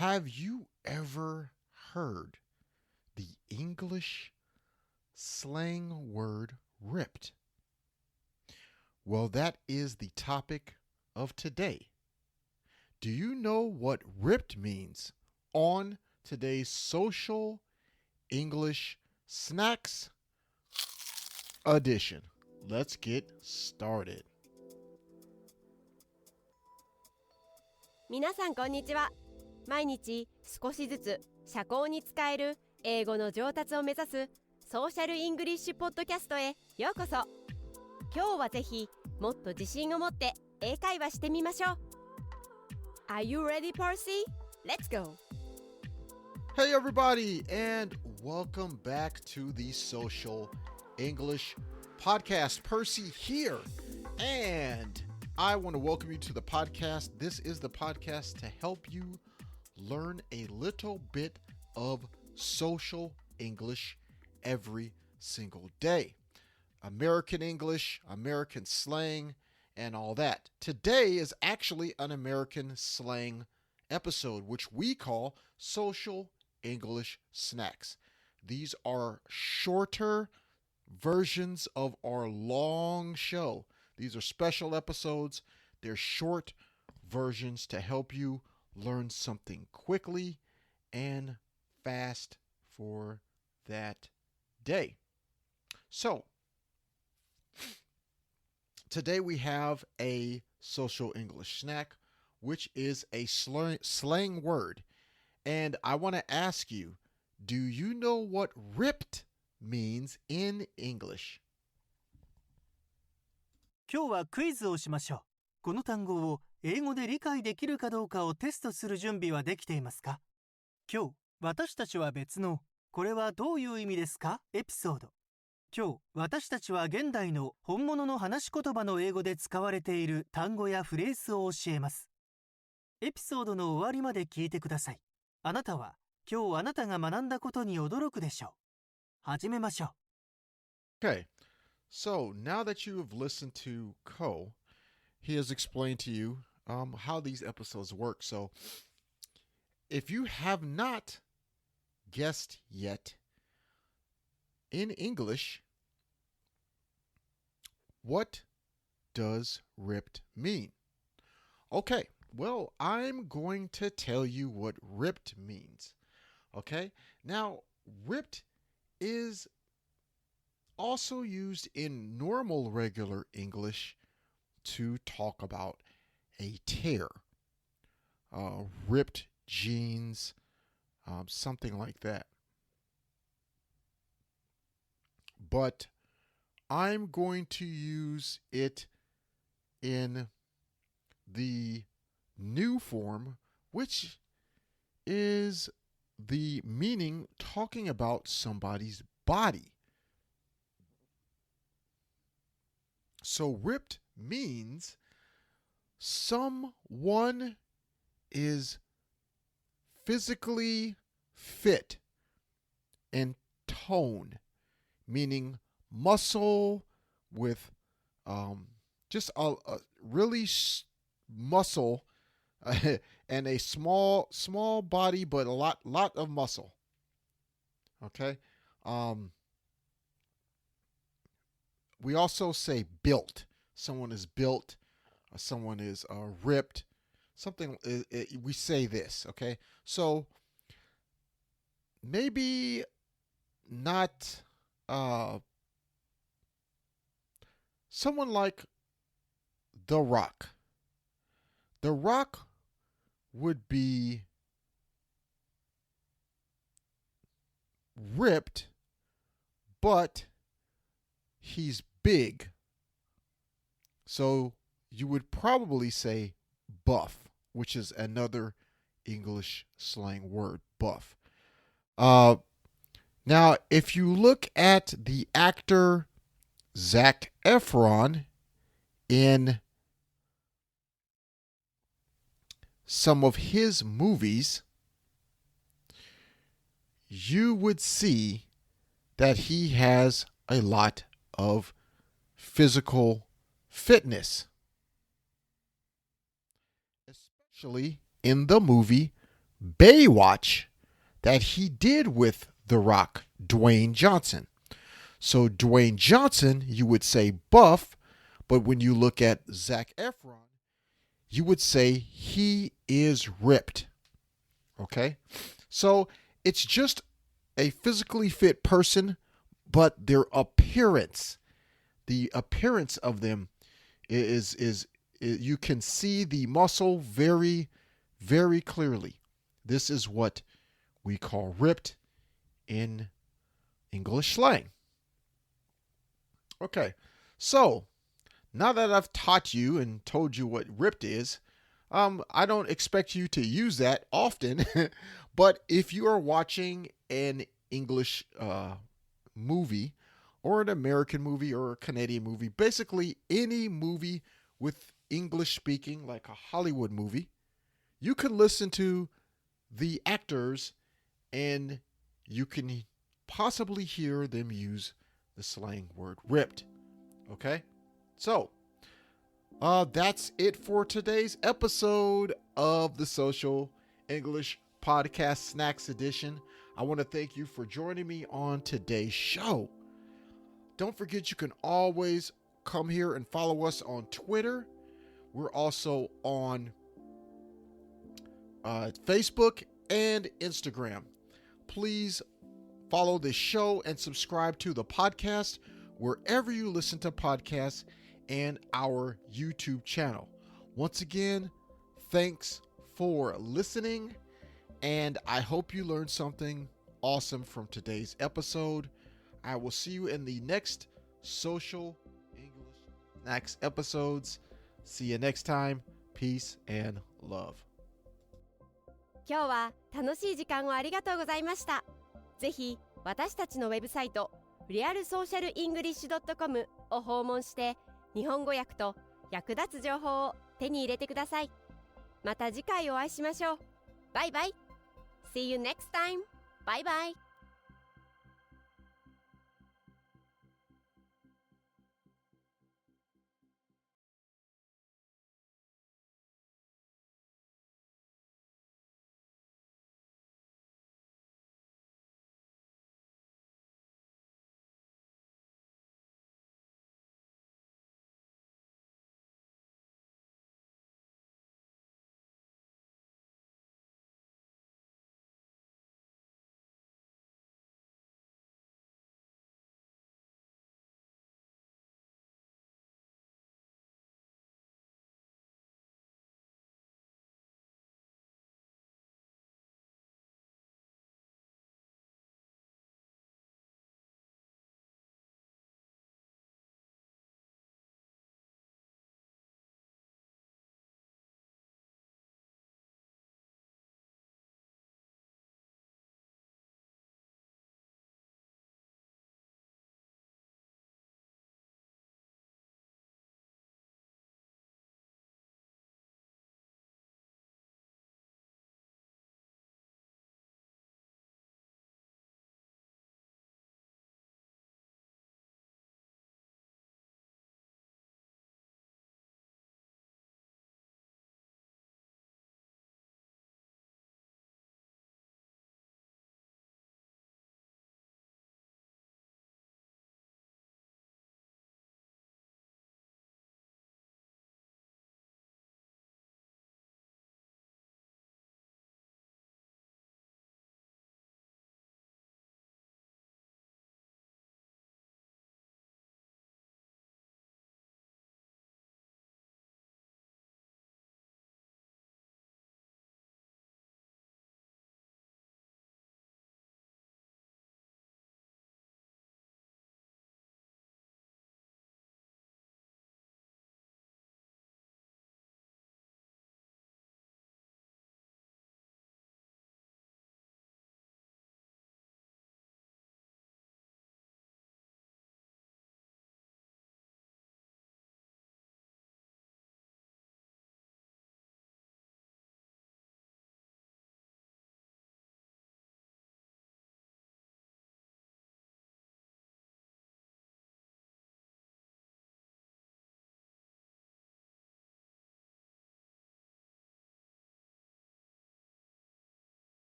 Have you ever heard the English slang word ripped? Well, that is the topic of today. Do you know what ripped means on today's social English snacks edition? Let's get started. 皆さんこんにちは。毎日少しずつ社交に使える英語の上達を目指すソーシャルイングリッシュポッドキャストへようこそ。今日はぜひもっと自信を持って英会話してみましょう。Are you ready, Percy? Let's go! Hey everybody, and welcome back to the Social English Podcast. Percy here, and I want to welcome you to the podcast. This is the podcast to help you learn a little bit of social English every single day. American English, American slang, and all that. Today is actually an American slang episode, which we call Social English Snacks. These are shorter versions of our long show. These are special episodes. They're short versions to help you learn something quickly and fast for that day. So, today we have a social English snack, which is a slang word. And I want to ask you, do you know what ripped means in English? 今日はクイズをしましょう。この単語を英語で理解できるかどうかをテストする準備はできていますか？今日、私たちは別のこれはどういう意味ですか？エピソード。今日、私たちは現代の本物の話し言葉の英語で使われている単語やフレーズを教えます。エピソードの終わりまで聞いてください。あなたは今日あなたが学んだことに驚くでしょう。始めましょう。Okay. So now that you have listened to Ko, he has explained to you how these episodes work. So if you have not guessed yet, in English, what does ripped mean? Okay, well, I'm going to tell you what ripped means. Okay, now ripped is also used in normal regular English to talk about a tear, ripped jeans, something like that. But I'm going to use it in the new form, which is the meaning talking about somebody's body. So ripped means someone is physically fit and tone, meaning muscle with just a really muscle and a small body, but a lot of muscle. Okay. We also say built. Someone is built. Someone is ripped. Something we say this. Okay. So maybe not someone like The Rock. The Rock would be ripped, but he's big. So you would probably say buff, which is another English slang word, buff. Now, if you look at the actor Zac Efron in some of his movies, you would see that he has a lot of physical fitness, especially in the movie Baywatch that he did with The Rock, Dwayne Johnson. So Dwayne Johnson, you would say buff, but when you look at Zac Efron, you would say he is ripped. Okay? So it's just a physically fit person, but their appearance, the appearance of them is you can see the muscle very, very clearly. This is what we call ripped in English slang. Okay, so now that I've taught you and told you what ripped is, I don't expect you to use that often, but if you are watching an English movie or an American movie or a Canadian movie, basically any movie with English speaking, like a Hollywood movie, you can listen to the actors and you can possibly hear them use the slang word ripped. Okay? So, that's it for today's episode of the Social English Podcast Snacks Edition. I want to thank you for joining me on today's show. Don't forget you can always come here and follow us on Twitter. We're also on Facebook and Instagram. Please follow this show and subscribe to the podcast wherever you listen to podcasts and our YouTube channel. Once again, thanks for listening, and I hope you learned something awesome from today's episode. I will see you in the next Social English Snacks episodes. See you next time. Peace and love. 今日は楽しい時間をありがとうございました。ぜひ私たちのウェブサイトリアルソーシャルイングリッシュ .com を訪問して日本語訳と役立つ情報を手に入れてください。また次回お会いしましょう。バイバイ。See you next time. Bye bye.